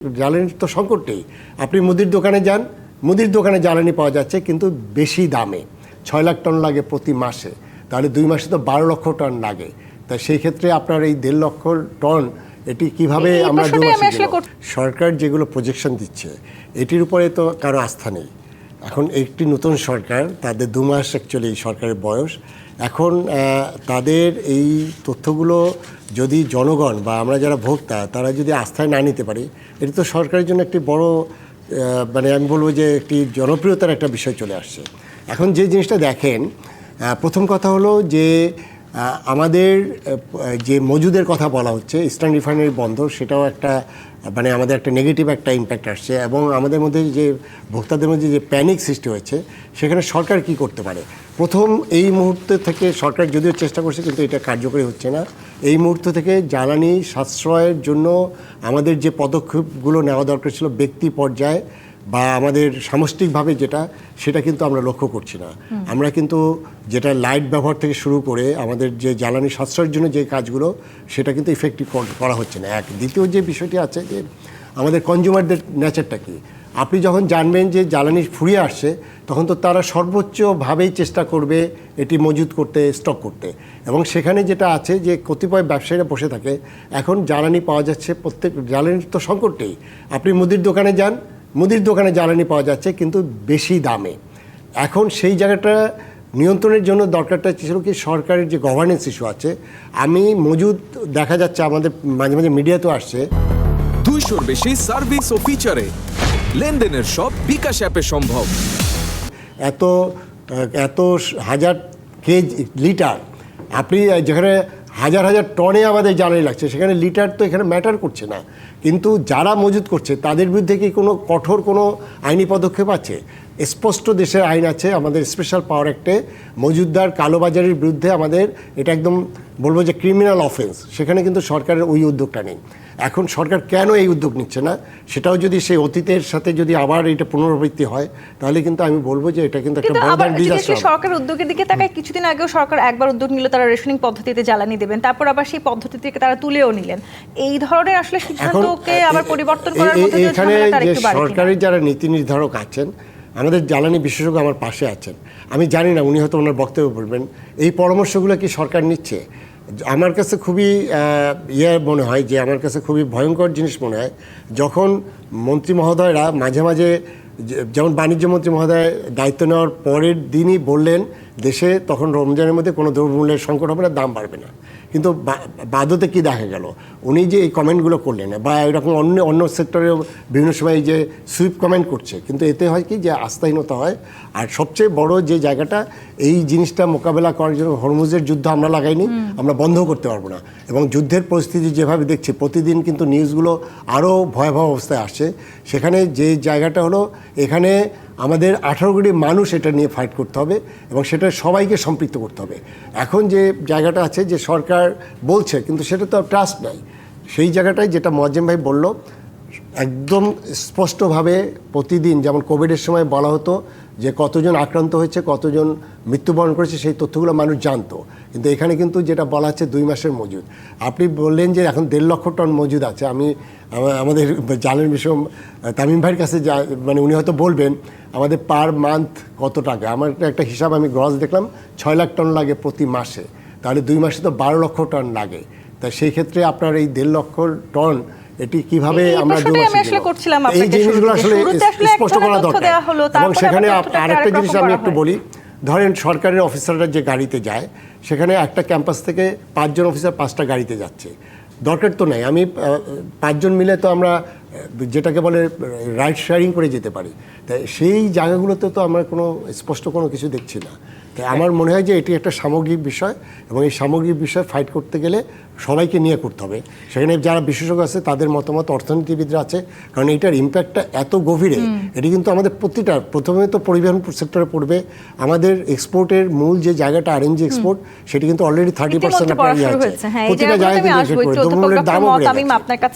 জ্বালানির তো সংকট নেই। আপনি মুদির দোকানে যান, মুদির দোকানে জ্বালানি পাওয়া যাচ্ছে কিন্তু বেশি দামে। 6 লাখ টন লাগে প্রতি মাসে, তাহলে 2 মাসে তো 12 লক্ষ টন লাগে। তাই সেই ক্ষেত্রে আপনার এই 1.5 লক্ষ টন এটি কিভাবে আমরা 2 মাসে দেব? সরকার যেগুলো প্রজেকশন দিচ্ছে এটির উপরে তো কারো আস্থা নেই। এখন একটি নতুন সরকার, তাদের 2 মাস অ্যাকচুয়ালি সরকারের বয়স। এখন তাদের এই তথ্যগুলো যদি জনগণ বা আমরা যারা ভোক্তা তারা যদি আস্থায় না নিতে পারি, এটি তো সরকারের জন্য একটি বড় মানে আমি বলবো যে একটি জনপ্রিয়তার একটা বিষয় চলে আসছে। এখন যে জিনিসটা দেখেন, প্রথম কথা হলো যে আমাদের যে মজুদের কথা বলা হচ্ছে, ইস্টার্ন রিফাইনারি বন্দর, সেটাও একটা মানে আমাদের একটা নেগেটিভ একটা ইম্প্যাক্ট আসছে। এবং আমাদের মধ্যে যে ভোক্তাদের মধ্যে যে প্যানিক সৃষ্টি হয়েছে, সেখানে সরকার কি করতে পারে? প্রথম এই মুহূর্তে থেকে সরকার যদিও চেষ্টা করছে কিন্তু এটা কার্যকরী হচ্ছে না। এই মুহূর্ত থেকে জ্বালানি সাশ্রয়ের জন্য আমাদের যে পদক্ষেপগুলো নেওয়া দরকার ছিল ব্যক্তি পর্যায়ে বা আমাদের সামষ্টিকভাবে যেটা, সেটা কিন্তু আমরা লক্ষ্য করছি না। আমরা কিন্তু যেটা লাইট ব্যবহার থেকে শুরু করে আমাদের যে জ্বালানি সাশ্রয়ের জন্য যে কাজগুলো, সেটা কিন্তু ইফেক্টিভ করা হচ্ছে না। এক, দ্বিতীয় যে বিষয়টি আছে যে আমাদের কনজিউমারদের নেচারটা কি, আপনি যখন জানবেন যে জ্বালানি ফুরিয়ে আসছে তখন তো তারা সর্বোচ্চভাবেই চেষ্টা করবে এটি মজুত করতে, স্টক করতে। এবং সেখানে যেটা আছে যে কতিপয় ব্যবসায়ীরা বসে থাকে, এখন জ্বালানি পাওয়া যাচ্ছে, প্রত্যেক জ্বালানির তো সংকট নেই। আপনি মুদির দোকানে যান, মুদির দোকানে জ্বালানি পাওয়া যাচ্ছে কিন্তু বেশি দামে। এখন সেই জায়গাটা নিয়ন্ত্রণের জন্য দরকারটা ছিল কি, সরকারের যে গভর্নেন্স ইস্যু আছে। আমি মজুদ দেখা যাচ্ছে আমাদের মাঝে মাঝে মিডিয়াতেও আসছে 200-র বেশি সার্ভিস ও ফিচারে লেনদেনের সব বিকাশ অ্যাপে সম্ভব। এত এত হাজার লিটার, আপনি যেখানে হাজার হাজার টনে আমাদের জ্বালানি লাগছে, সেখানে লিটার তো এখানে ম্যাটার করছে না। কিন্তু যারা মজুত করছে তাদের বিরুদ্ধে কি কোনো কঠোর কোনো আইনি পদক্ষেপ আছে? স্পষ্ট দেশের আইন আছে, আমাদের স্পেশাল পাওয়ার অ্যাক্টে মজুতদার কালোবাজারির বিরুদ্ধে আমাদের এটা একদম বলবো যে ক্রিমিনাল অফেন্স। সেখানে কিন্তু সরকারের ওই উদ্যোগটা নেই। এখন সরকার কেন এই উদ্যোগ নিচ্ছে না, সেটাও যদি সেই অতীতের সাথে যদি আবার এটা পুনরাবৃত্তি হয়, তাহলে কিন্তু আমি বলবো যে এটা কিন্তু একটা বড় ডিজাস্টার। সরকার উদ্যোগের দিকে তাকায়, কিছুদিন আগেও সরকার একবার উদ্যোগ নিল, তারা রেশনিং পদ্ধতিতে জ্বালানি দেবেন, তারপর আবার সেই পদ্ধতি থেকে তারা তুলেও নিলেন। এই ধরনের আসলে সিদ্ধান্তকে আবার পরিবর্তন করার মধ্যে এখানে যে সরকারের যারা নীতি নির্ধারক আছেন, আমাদের জ্বালানি বিশেষজ্ঞ আমার পাশে আছেন, আমি জানি না উনি হয়তো ওনার বক্তব্য বলবেন, এই পরামর্শগুলো কি সরকার নিচ্ছে? আমার কাছে খুবই মনে হয় যে আমার কাছে খুবই ভয়ঙ্কর জিনিস মনে হয় যখন মন্ত্রী মহোদয়রা মাঝে মাঝে, যেমন বাণিজ্য মন্ত্রী মহোদয় দায়িত্ব নেওয়ার পরের দিনই বললেন দেশে তখন রমজানের মধ্যে কোনো দ্রব্যমূল্যের সংকট হবে না, দাম বাড়বে না। কিন্তু বাদতে কি দেখা গেল, উনি যে এই কমেন্টগুলো করলেন বা এরকম অন্য সেক্টরেও বিভিন্ন সময় যে সুইপ কমেন্ট করছে, কিন্তু এতে হয় কি যে আস্থাহীনতা হয়। আর সবচেয়ে বড় যে জায়গাটা, এই জিনিসটা মোকাবেলা করার জন্য হরমুজের যুদ্ধ আমরা লাগাইনি, আমরা বন্ধ করতে পারবো না। এবং যুদ্ধের পরিস্থিতি যেভাবে দেখছি প্রতিদিন কিন্তু নিউজগুলো আরও ভয়াবহ অবস্থায় আসছে। সেখানে যে জায়গাটা হলো, এখানে আমাদের 18 কোটি মানুষ এটা নিয়ে ফাইট করতে হবে এবং সেটা সবাইকে সম্পৃক্ত করতে হবে। এখন যে জায়গাটা আছে যে সরকার বলছে কিন্তু সেটা তো ট্রাস্ট নাই, সেই জায়গাটায় যেটা মোয়াজ্জেম ভাই বলল একদম স্পষ্টভাবে, প্রতিদিন যেমন কোভিডের সময় বলা হতো যে কতজন আক্রান্ত হয়েছে, কতজন মৃত্যুবরণ করেছে, সেই তথ্যগুলো মানুষ জানতো। কিন্তু এখানে কিন্তু যেটা বলা হচ্ছে 2 মাসের মজুদ। আপনি বললেন যে এখন 1.5 লক্ষ টন মজুদ আছে। আমি আমাদের জ্বালানি বিষয় তামিম ভাইয়ের কাছে মানে উনি হয়তো বলবেন আমাদের পার মান্থ কত টাকা। আমার একটা হিসাব আমি গ্রস দেখলাম, 6 লাখ টন লাগে প্রতি মাসে, তাহলে 2 মাসে তো 12 লক্ষ টন লাগে। তাই সেই ক্ষেত্রে আপনার এই 1.5 লক্ষ টন এটি কিভাবে আমরা এই জিনিসগুলো আসলে স্পষ্ট করা দরকার। এবং সেখানে আরেকটা জিনিস আমি একটু বলি, ধরেন সরকারের অফিসাররা যে গাড়িতে যায়, সেখানে একটা ক্যাম্পাস থেকে 5 জন অফিসার 5টা গাড়িতে যাচ্ছে, দরকার তো নাই। আমি 5 জন মিলে তো আমরা যেটাকে বলে রাইড শেয়ারিং করে যেতে পারি। তাই সেই জায়গাগুলোতে তো আমরা কোনো স্পষ্ট কোনো কিছু দেখছি না। তাই আমার মনে হয় যে এটি একটা সামগ্রিক বিষয় এবং এই সামগ্রিক বিষয় ফাইট করতে গেলে সবাইকে নিয়ে করতে হবে। সেখানে যারা বিশেষজ্ঞ আছে তাদের মতামত, অর্থনীতিবিদরা আছে, কারণ এটার ইম্প্যাক্টটা এত গভীরে। এটি কিন্তু আমাদের প্রথমে তো পরিবহন সেক্টরে পড়বে। আমাদের এক্সপোর্টের মূল যে জায়গাটা আরএনজি এক্সপোর্ট, সেটি কিন্তু অলরেডি 30% প্রতিটা জায়গায় দ্রব্যমূল্যের দামও বেড়ে গেছে।